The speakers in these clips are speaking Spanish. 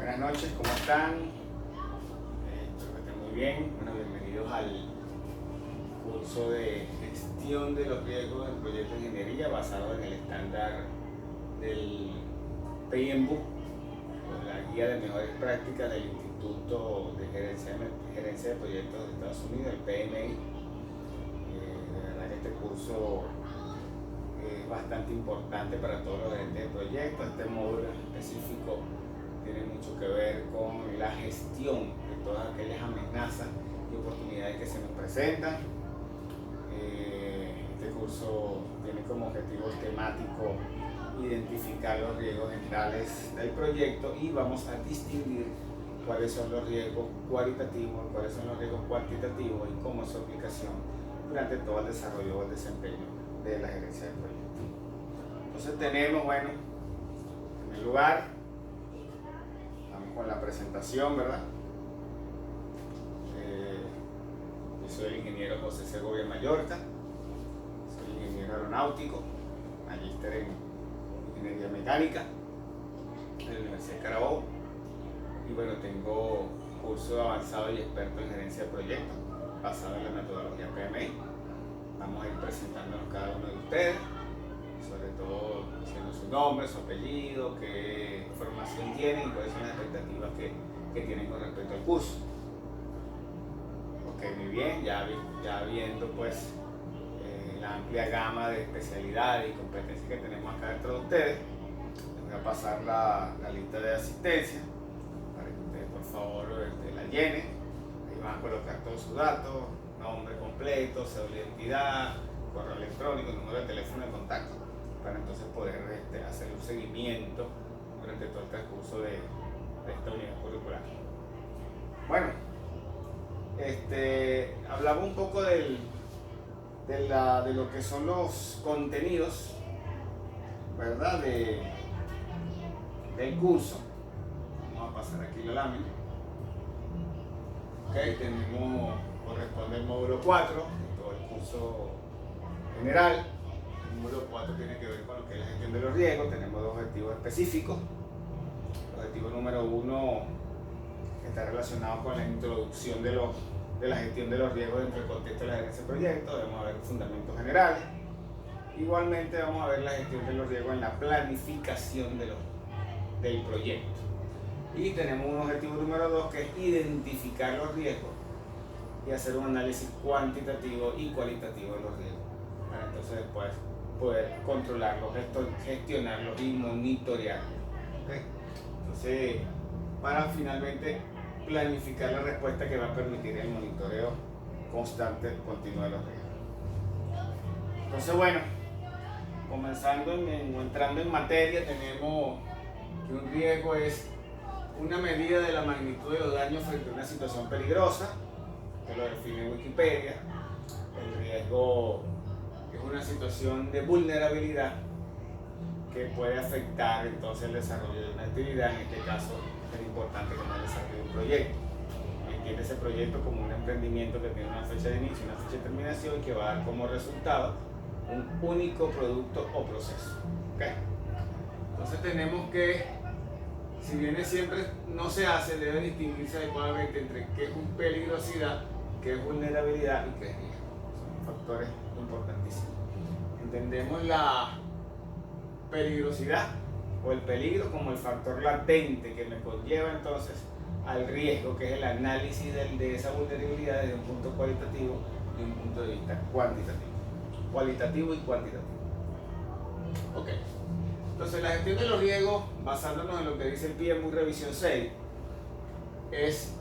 Buenas noches, ¿cómo están? Espero que estén muy bien. Bueno, bienvenidos al curso de gestión de los riesgos del proyecto de ingeniería basado en el estándar del PMBOK, o la guía de mejores prácticas del Instituto de Gerencia de Proyectos de Estados Unidos, el PMI. De verdad que este curso es bastante importante para todos los gerentes de proyectos. Este módulo en específico tiene mucho que ver con la gestión de todas aquellas amenazas y oportunidades que se nos presentan. Este curso tiene como objetivo temático identificar los riesgos generales del proyecto y vamos a distinguir cuáles son los riesgos cualitativos, cuáles son los riesgos cuantitativos y cómo es su aplicación durante todo el desarrollo o el desempeño de la gerencia del proyecto. Entonces tenemos, bueno, en primer lugar, con la presentación, ¿verdad? Yo soy el ingeniero José Segovia Mallorca, soy ingeniero aeronáutico, magíster en ingeniería mecánica de la Universidad de Carabobo, y bueno, tengo curso avanzado y experto en gerencia de proyectos basado en la metodología PMI. Vamos a ir presentándonos cada uno de ustedes, sobre todo diciendo su nombre, su apellido, qué formación tienen y cuáles son las expectativas que tienen con respecto al curso. Ok, muy bien, ya viendo pues la amplia gama de especialidades y competencias que tenemos acá dentro de ustedes, les voy a pasar la lista de asistencia para que ustedes por favor la llenen. Ahí van a colocar todos sus datos, nombre completo, cédula de identidad, correo electrónico, número de teléfono de contacto, para entonces poder hacer un seguimiento durante todo el transcurso de esta unidad curricular. Bueno, hablamos un poco de lo que son los contenidos, ¿verdad? Del curso. Vamos a pasar aquí la lámina. Ok, corresponde al módulo 4, de todo el curso general. El módulo 4 tiene que ver con lo que es la gestión de los riesgos. Tenemos dos objetivos específicos. El objetivo número 1 está relacionado con la introducción de la gestión de los riesgos dentro del contexto de la gerencia de proyectos. Vamos a ver fundamentos generales. Igualmente vamos a ver la gestión de los riesgos en la planificación del proyecto. Y tenemos un objetivo número 2 que es identificar los riesgos y hacer un análisis cuantitativo y cualitativo de los riesgos, para entonces después poder controlarlos, gestionarlos y monitorearlos. ¿Okay? Entonces, para finalmente planificar la respuesta que va a permitir el monitoreo constante, continuo de los riesgos. Entonces, bueno, entrando en materia, tenemos que un riesgo es una medida de la magnitud de los daños frente a una situación peligrosa, que lo define Wikipedia. El riesgo es una situación de vulnerabilidad que puede afectar entonces el desarrollo de una actividad, en este caso es importante como el desarrollo de un proyecto. Entiende ese proyecto como un emprendimiento que tiene una fecha de inicio y una fecha de terminación y que va a dar como resultado un único producto o proceso. ¿Okay? Entonces tenemos que, si bien siempre no se hace, debe distinguirse adecuadamente entre qué es peligrosidad, qué es vulnerabilidad y qué es riesgo. Son factores importantísimos. Entendemos la peligrosidad o el peligro como el factor latente que me conlleva entonces al riesgo, que es el análisis de esa vulnerabilidad desde un punto cualitativo y un punto de vista cualitativo y cuantitativo. Ok. Entonces la gestión de los riesgos, basándonos en lo que dice el PMBOK Revisión 6, es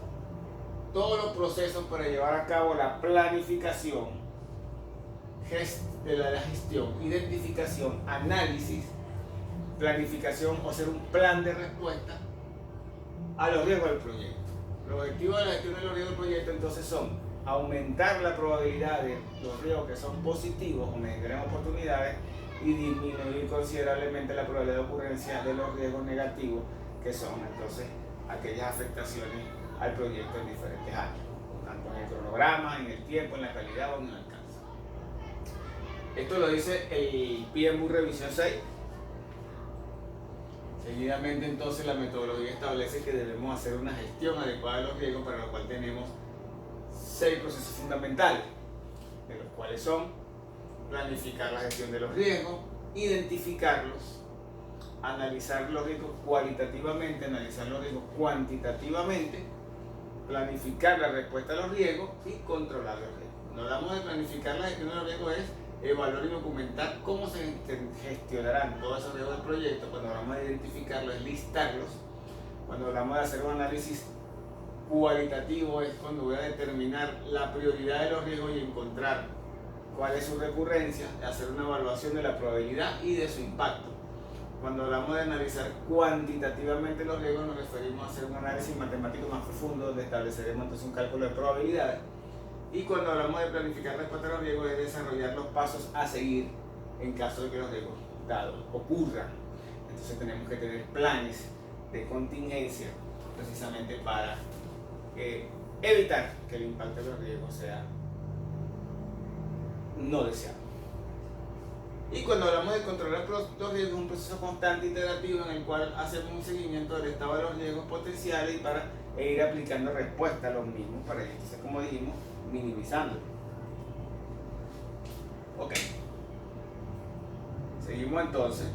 todos los procesos para llevar a cabo la planificación de la gestión, identificación, análisis, planificación o hacer un plan de respuesta a los riesgos del proyecto. Los objetivos de la gestión de los riesgos del proyecto entonces son aumentar la probabilidad de los riesgos que son positivos o me generan oportunidades y disminuir considerablemente la probabilidad de ocurrencia de los riesgos negativos, que son entonces aquellas afectaciones al proyecto en diferentes áreas, tanto en el cronograma, en el tiempo, en la calidad o en el alcance. Esto lo dice el PMBOK Revisión 6. Seguidamente entonces la metodología establece que debemos hacer una gestión adecuada de los riesgos, para lo cual tenemos 6 procesos fundamentales, de los cuales son planificar la gestión de los riesgos, identificarlos, analizar los riesgos cualitativamente, analizar los riesgos cuantitativamente, planificar la respuesta a los riesgos y controlar los riesgos. Cuando hablamos de planificar la gestión de los riesgos es evaluar y documentar cómo se gestionarán todos esos riesgos del proyecto. Cuando hablamos de identificarlos es listarlos. Cuando hablamos de hacer un análisis cualitativo es cuando voy a determinar la prioridad de los riesgos y encontrar cuál es su recurrencia, hacer una evaluación de la probabilidad y de su impacto. Cuando hablamos de analizar cuantitativamente los riesgos nos referimos a hacer un análisis matemático más profundo, donde estableceremos entonces un cálculo de probabilidades. Y cuando hablamos de planificar respuesta a los riesgos es desarrollar los pasos a seguir en caso de que los riesgos dados ocurran. Entonces tenemos que tener planes de contingencia precisamente para evitar que el impacto de los riesgos sea no deseado. Y cuando hablamos de controlar los riesgos, es un proceso constante iterativo en el cual hacemos un seguimiento del estado de los riesgos potenciales y para ir aplicando respuesta a los mismos, para ir, entonces, como dijimos, minimizando. Ok. Seguimos entonces.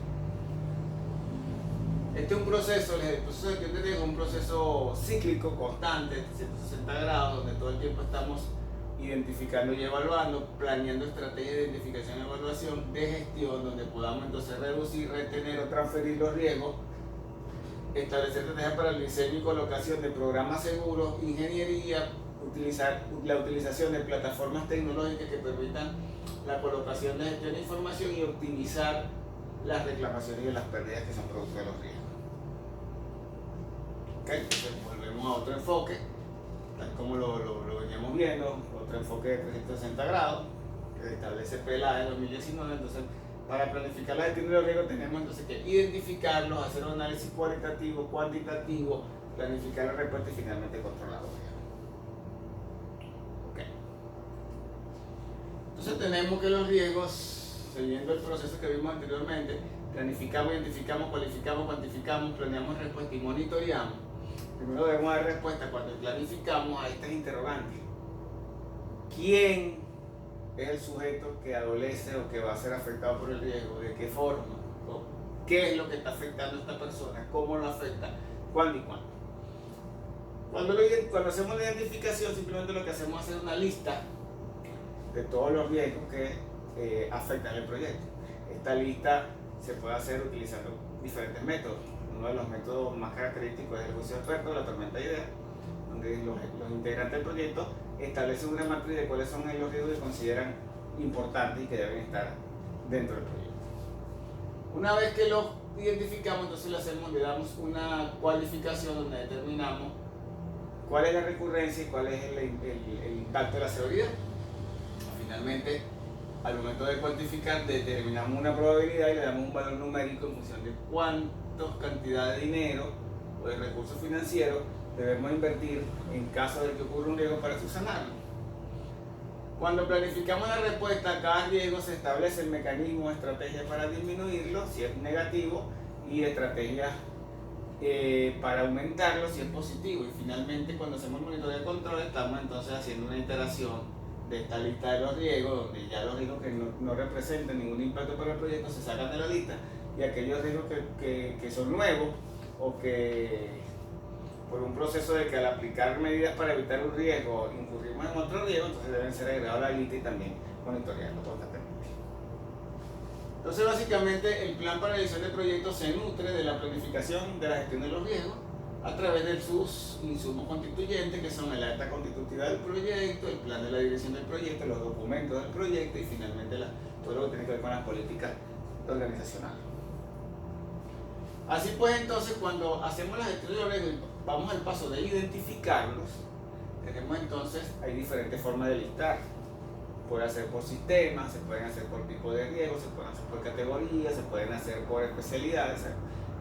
Este es un proceso, el proceso de gestión de riesgo es un proceso cíclico, constante, 160 grados, donde todo el tiempo estamos identificando y evaluando, planeando estrategias de identificación y evaluación de gestión, donde podamos entonces reducir, retener o transferir los riesgos, establecer estrategias para el diseño y colocación de programas seguros, ingeniería, la utilización de plataformas tecnológicas que permitan la colocación de gestión de información y optimizar las reclamaciones y las pérdidas que son producto de los riesgos. Okay, entonces volvemos a otro enfoque, tal como lo veníamos viendo, otro enfoque de 360 grados, que establece PLA de 2019. Entonces, para planificar la gestión de los riesgos tenemos entonces que identificarlos, hacer un análisis cualitativo, cuantitativo, planificar la respuesta y finalmente controlar los riesgos. Okay. Entonces tenemos que los riesgos, siguiendo el proceso que vimos anteriormente, planificamos, identificamos, cualificamos, cuantificamos, planeamos respuesta y monitoreamos. Primero debemos dar respuesta cuando planificamos a estas interrogantes. ¿Quién es el sujeto que adolece o que va a ser afectado por el riesgo? ¿De qué forma? ¿Qué es lo que está afectando a esta persona? ¿Cómo lo afecta? ¿Cuándo y cuándo? Cuando hacemos la identificación, simplemente lo que hacemos es hacer una lista de todos los riesgos que afectan el proyecto. Esta lista se puede hacer utilizando diferentes métodos. Uno de los métodos más característicos es el juicio de expertos, la tormenta de ideas, donde los integrantes del proyecto establecen una matriz de cuáles son los riesgos que consideran importantes y que deben estar dentro del proyecto. Una vez que los identificamos, entonces le damos una cualificación donde determinamos cuál es la recurrencia y cuál es el impacto de la seguridad. Finalmente, al momento de cuantificar, determinamos una probabilidad y le damos un valor numérico en función de cuántas cantidad de dinero o de recursos financieros debemos invertir en caso de que ocurra un riesgo para subsanarlo. Cuando planificamos la respuesta a cada riesgo, se establece el mecanismo o estrategia para disminuirlo si es negativo y estrategias para aumentarlo si es positivo. Y finalmente, cuando hacemos el monitoreo de control, estamos entonces haciendo una iteración de esta lista de los riesgos, donde ya los riesgos que no representan ningún impacto para el proyecto se sacan de la lista, y aquellos riesgos que son nuevos o que por un proceso de que al aplicar medidas para evitar un riesgo incurrimos en otro riesgo, entonces deben ser agregados a la lista y también monitorearlo constantemente. Entonces, básicamente, el plan para la edición de proyectos se nutre de la planificación de la gestión de los riesgos a través de sus insumos constituyentes, que son el acta constitutiva del proyecto, el plan de la dirección del proyecto, los documentos del proyecto y finalmente todo lo que tiene que ver con las políticas organizacionales. Así pues, entonces, cuando hacemos la gestión de los riesgos, vamos al paso de identificarlos. Tenemos entonces, hay diferentes formas de listar. Puede hacer por sistema, se pueden hacer por tipo de riesgo, se pueden hacer por categoría, se pueden hacer por especialidades.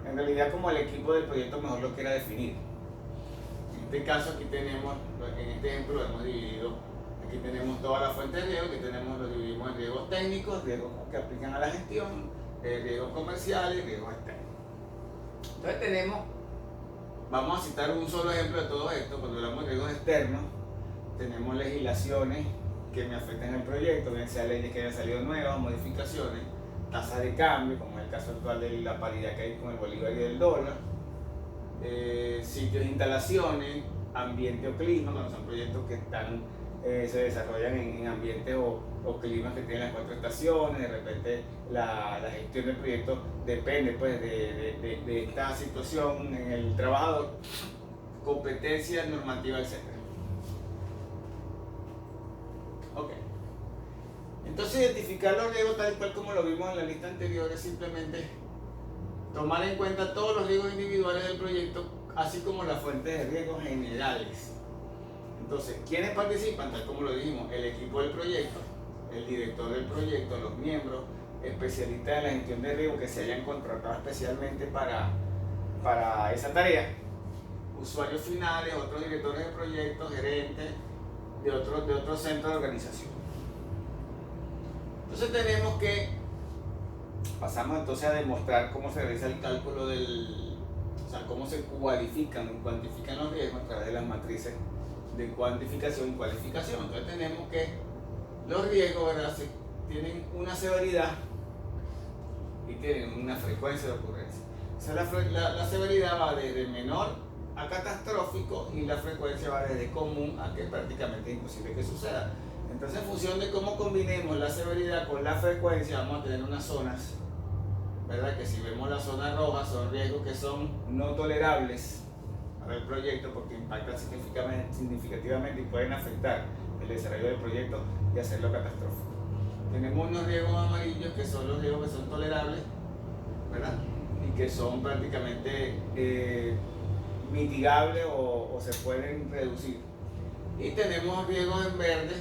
En realidad, como el equipo del proyecto mejor lo quiera definir. En este caso, aquí tenemos, en este ejemplo lo hemos dividido, aquí tenemos toda la fuente de riesgo, que lo dividimos en riesgos técnicos, riesgos que aplican a la gestión, riesgos comerciales y riesgos externos. Entonces vamos a citar un solo ejemplo de todo esto. Cuando hablamos de riesgos externos, tenemos legislaciones que me afectan el proyecto, bien sea leyes que hayan salido nuevas o modificaciones, tasas de cambio, como es el caso actual de la paridad que hay con el bolívar y el dólar, sitios de instalaciones, ambiente o clima, cuando son proyectos que se desarrollan en ambientes o climas que tienen las 4 estaciones. De repente la gestión del proyecto depende pues de esta situación en el trabajador, competencia normativa, etc. Ok. Entonces, identificar los riesgos tal y cual como lo vimos en la lista anterior es simplemente tomar en cuenta todos los riesgos individuales del proyecto, así como las fuentes de riesgos generales. Entonces, ¿quiénes participan? Tal como lo dijimos, el equipo del proyecto, el director del proyecto, los miembros, especialistas en la gestión de riesgo que se hayan contratado especialmente para esa tarea, usuarios finales, otros directores de proyectos, gerentes de otros centros de organización. Entonces pasamos entonces a demostrar cómo se realiza el cálculo cómo se cuantifican los riesgos a través de las matrices de cuantificación y cualificación. Entonces tenemos que los riesgos, ¿verdad?, tienen una severidad y tienen una frecuencia de ocurrencia. O sea, la severidad va desde menor a catastrófico y la frecuencia va desde común a que prácticamente es imposible que suceda. Entonces, en función de cómo combinemos la severidad con la frecuencia, vamos a tener unas zonas, ¿verdad?, que si vemos la zona roja son riesgos que son no tolerables para el proyecto porque impactan significativamente y pueden afectar el desarrollo del proyecto y hacerlo catastrófico. Tenemos unos riesgos amarillos que son los riesgos que son tolerables, ¿verdad?, y que son prácticamente mitigables o se pueden reducir. Y tenemos riesgos en verde,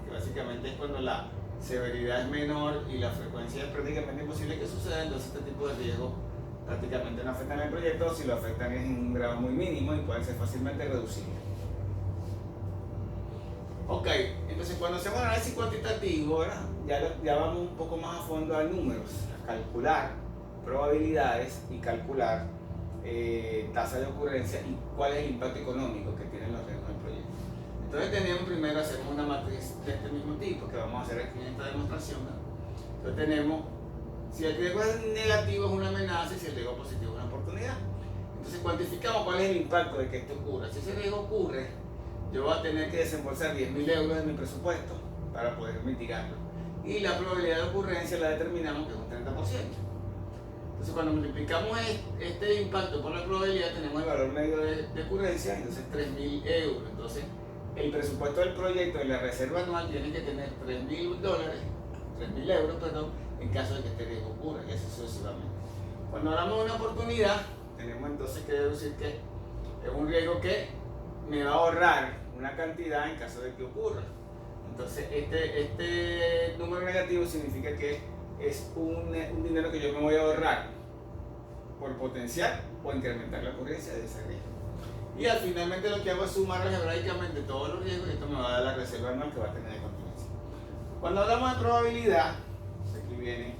que básicamente es cuando la severidad es menor y la frecuencia es prácticamente imposible que suceda. Entonces este tipo de riesgos prácticamente no afectan al proyecto, si lo afectan es en un grado muy mínimo y pueden ser fácilmente reducibles. Ok, entonces cuando hacemos análisis cuantitativo, ¿verdad?, ya vamos un poco más a fondo a números, a calcular probabilidades y calcular tasa de ocurrencia y cuál es el impacto económico que tienen los riesgos del proyecto. Entonces primero hacemos una matriz de este mismo tipo que vamos a hacer aquí en esta demostración, ¿verdad? Entonces tenemos, si el riesgo es negativo es una amenaza y si el riesgo positivo es una oportunidad. Entonces cuantificamos cuál es el impacto de que esto ocurra. Si ese riesgo ocurre, yo voy a tener que desembolsar 10.000 euros de mi presupuesto para poder mitigarlo. Y la probabilidad de ocurrencia la determinamos que es un 30%. Entonces cuando multiplicamos este impacto por la probabilidad tenemos el valor medio de ocurrencia, entonces 3.000 euros. Entonces el presupuesto del proyecto y la reserva anual tiene que tener 3.000 euros, en caso de que este riesgo ocurra, y así sucesivamente. Cuando hablamos de una oportunidad, tenemos entonces que deducir que es un riesgo que me va a ahorrar una cantidad en caso de que ocurra. Entonces este número negativo significa que es un dinero que yo me voy a ahorrar por potenciar o incrementar la ocurrencia de ese riesgo. Y al finalmente lo que hago es sumar algebraicamente todos los riesgos y esto me va a dar la reserva anual que va a tener de contingencia. Cuando hablamos de probabilidad, aquí viene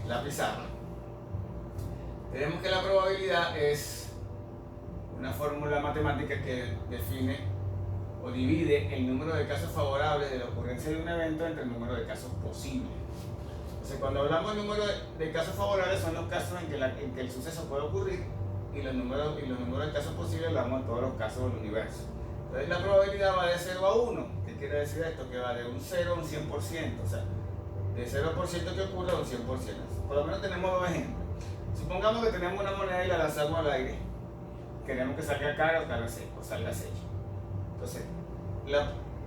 la pizarra. Tenemos que la probabilidad es una fórmula matemática que define o divide el número de casos favorables de la ocurrencia de un evento entre el número de casos posibles. Entonces, cuando hablamos del número de casos favorables son los casos en que el suceso puede ocurrir y los números de casos posibles hablamos de todos los casos del universo. Entonces la probabilidad va de 0 a 1. ¿Qué quiere decir esto? Que va de un 0 a un 100%, o sea, de 0% que ocurre a un 100%. Por lo menos tenemos dos ejemplos. Supongamos que tenemos una moneda y la lanzamos al aire. Queremos que salga cara o salga sello. Entonces,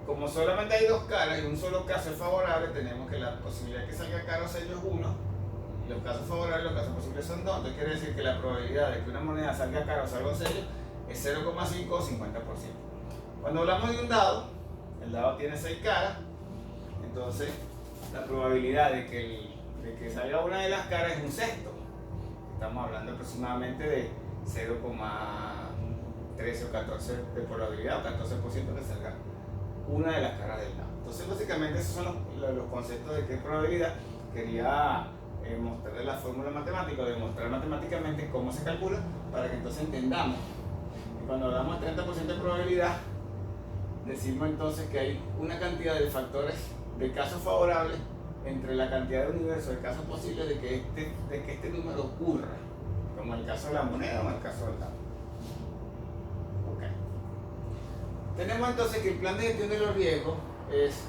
como solamente hay dos caras y un solo caso es favorable, tenemos que la posibilidad de que salga cara o sello es 1. Y los casos favorables y los casos posibles son 2. Entonces quiere decir que la probabilidad de que una moneda salga cara o salga sello es 0,5 o 50%. Cuando hablamos de un dado, el dado tiene 6 caras. Entonces, la probabilidad de que salga una de las caras es un sexto. Estamos hablando aproximadamente de 0,13 o 14 de probabilidad, o 14% que salga una de las caras del dado. Entonces, básicamente, esos son los conceptos de qué es probabilidad. quería mostrarles la fórmula matemática, demostrar matemáticamente cómo se calcula, para que entonces entendamos. Y cuando hablamos de 30% de probabilidad, decimos entonces que hay una cantidad de factores de casos favorables entre la cantidad de universo de casos posibles de que este número ocurra, como el caso de la moneda o el caso del dado. Okay. Tenemos entonces que el plan de gestión de los riesgos es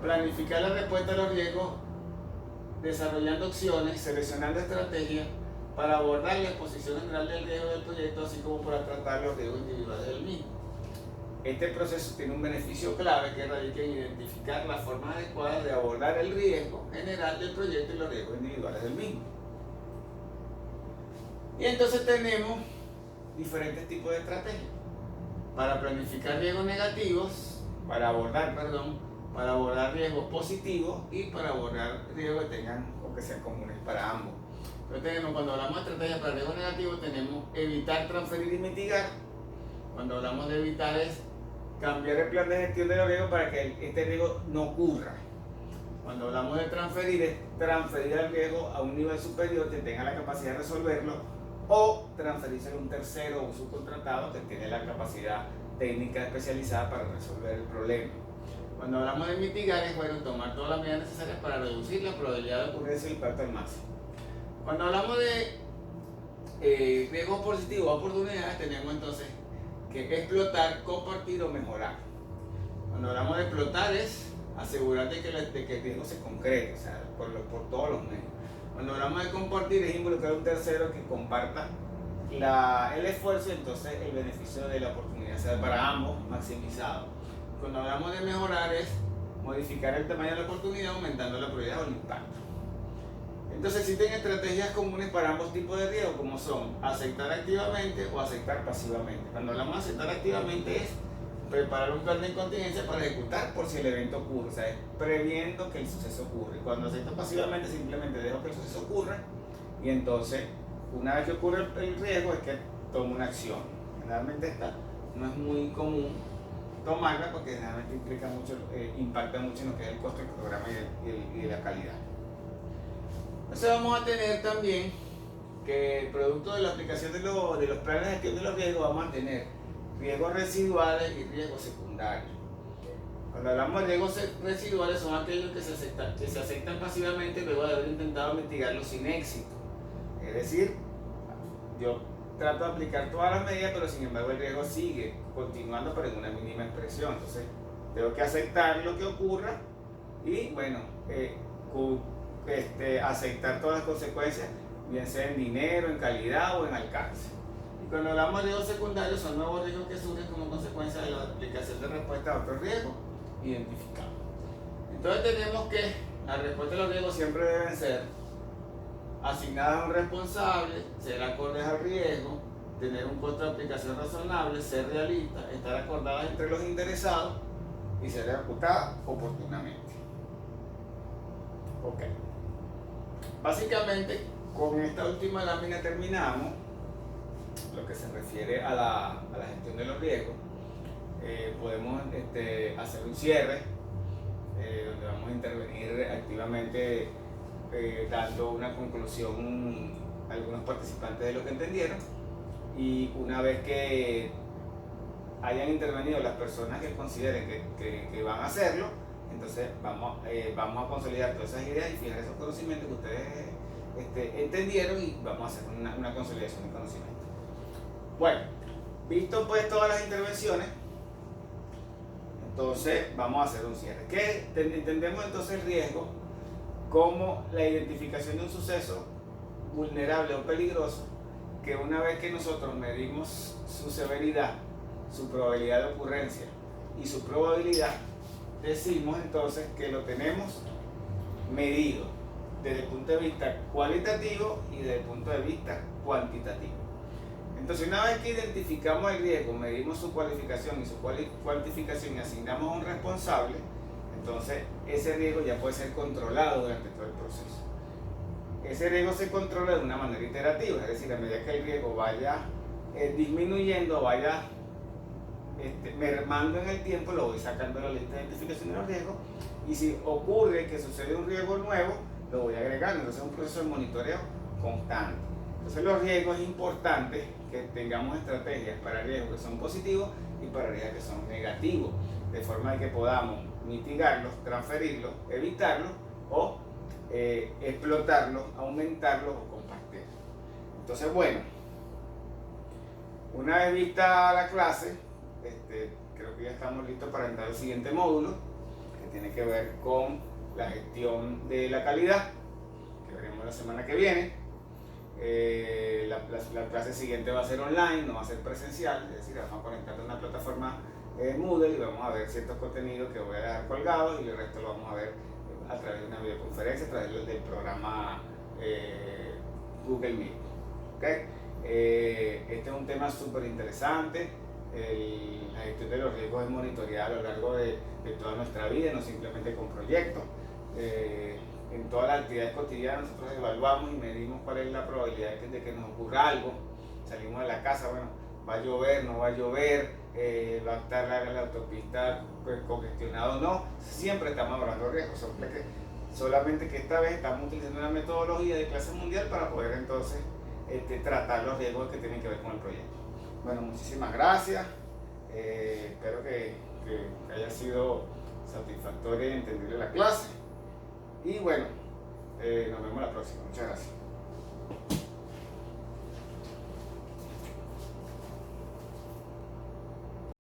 planificar la respuesta a los riesgos desarrollando opciones, seleccionando estrategias para abordar la exposición general del riesgo del proyecto, así como para tratar los riesgos individuales del mismo. Este proceso tiene un beneficio clave que radica en identificar la forma adecuada de abordar el riesgo general del proyecto y los riesgos individuales del mismo. Y entonces tenemos diferentes tipos de estrategias para planificar riesgos negativos, para abordar riesgos positivos y para abordar riesgos que tengan o que sean comunes para ambos. Entonces cuando hablamos de estrategias para riesgos negativos, tenemos evitar, transferir y mitigar. Cuando hablamos de evitar es cambiar el plan de gestión de los riesgos para que este riesgo no ocurra. Cuando hablamos de transferir, es transferir el riesgo a un nivel superior que tenga la capacidad de resolverlo, o transferirse a un tercero o un subcontratado que tiene la capacidad técnica especializada para resolver el problema. Cuando hablamos de mitigar es tomar todas las medidas necesarias para reducir la probabilidad de ocurrencia del impacto al máximo. Cuando hablamos de riesgos positivos o oportunidades, tenemos entonces que explotar, compartir o mejorar. Cuando hablamos de explotar es asegurarte de que el riesgo se concrete, o sea, por todos los medios. Cuando hablamos de compartir es involucrar a un tercero que comparta el esfuerzo y entonces el beneficio de la oportunidad sea para ambos maximizado. Cuando hablamos de mejorar es modificar el tamaño de la oportunidad aumentando la probabilidad o el impacto. Entonces existen estrategias comunes para ambos tipos de riesgo, como son aceptar activamente o aceptar pasivamente. Cuando hablamos de aceptar activamente es preparar un plan de contingencia para ejecutar por si el evento ocurre, o sea, es previendo que el suceso ocurre. Cuando acepto pasivamente simplemente dejo que el suceso ocurra y entonces una vez que ocurre el riesgo es que tomo una acción. Generalmente esta no es muy común tomarla porque generalmente impacta mucho en lo que es el costo del programa y la calidad. Entonces vamos a tener también que producto de la aplicación de los planes de gestión de los riesgos vamos a tener riesgos residuales y riesgos secundarios. Cuando hablamos de riesgos residuales son aquellos que se aceptan pasivamente luego de haber intentado mitigarlos sin éxito. Es decir, yo trato de aplicar todas las medidas, pero sin embargo el riesgo sigue continuando pero en una mínima expresión. Entonces tengo que aceptar lo que ocurra y bueno, aceptar todas las consecuencias, bien sea en dinero, en calidad o en alcance. Y cuando hablamos de riesgos secundarios son nuevos riesgos que surgen como consecuencia de la aplicación de respuesta a otros riesgos identificados. Entonces tenemos que la respuesta a los riesgos siempre deben ser asignadas a un responsable, ser acordes al riesgo, tener un costo de aplicación razonable, ser realistas, estar acordadas entre los interesados y ser ejecutadas oportunamente. Ok. Básicamente, con esta última lámina terminamos lo que se refiere a la gestión de los riesgos. Podemos hacer un cierre donde vamos a intervenir activamente dando una conclusión a algunos participantes de lo que entendieron, y una vez que hayan intervenido las personas que consideren que van a hacerlo, entonces vamos a consolidar todas esas ideas y fijar esos conocimientos que ustedes entendieron, y vamos a hacer una consolidación de conocimiento. Bueno, visto pues todas las intervenciones, entonces vamos a hacer un cierre. ¿Qué entendemos entonces el riesgo? Como la identificación de un suceso vulnerable o peligroso que una vez que nosotros medimos su severidad, su probabilidad de ocurrencia y su probabilidad, decimos entonces que lo tenemos medido desde el punto de vista cualitativo y desde el punto de vista cuantitativo. Entonces, una vez que identificamos el riesgo, medimos su cualificación y su cuantificación y asignamos a un responsable, entonces ese riesgo ya puede ser controlado durante todo el proceso. Ese riesgo se controla de una manera iterativa, es decir, a medida que el riesgo vaya disminuyendo, vaya mermando en el tiempo, lo voy sacando de la lista de identificación de los riesgos, y si ocurre que sucede un riesgo nuevo, lo voy agregando. Entonces es un proceso de monitoreo constante. Entonces los riesgos es importante que tengamos estrategias para riesgos que son positivos y para riesgos que son negativos, de forma de que podamos mitigarlos, transferirlos, evitarlos o explotarlos, aumentarlos o compartirlos. Entonces, bueno, una vez vista la clase, creo que ya estamos listos para entrar al siguiente módulo, que tiene que ver con la gestión de la calidad, que veremos la semana que viene. La clase siguiente va a ser online, no va a ser presencial, es decir, vamos a conectar a una plataforma Moodle y vamos a ver ciertos contenidos que voy a dejar colgados y el resto lo vamos a ver a través de una videoconferencia, a través del programa Google Meet. ¿Okay? Este es un tema súper interesante. La gestión de los riesgos es monitoreada a lo largo de toda nuestra vida, no simplemente con proyectos. En todas las actividades cotidianas nosotros evaluamos y medimos cuál es la probabilidad de que nos ocurra algo. Salimos de la casa, bueno, va a llover, no va a llover, va a estar la autopista pues, congestionada o no. Siempre estamos hablando de riesgos, solamente que esta vez estamos utilizando una metodología de clase mundial para poder entonces tratar los riesgos que tienen que ver con el proyecto. Bueno, muchísimas gracias. Espero que haya sido satisfactoria y entendible la clase. Y bueno, nos vemos la próxima. Muchas gracias.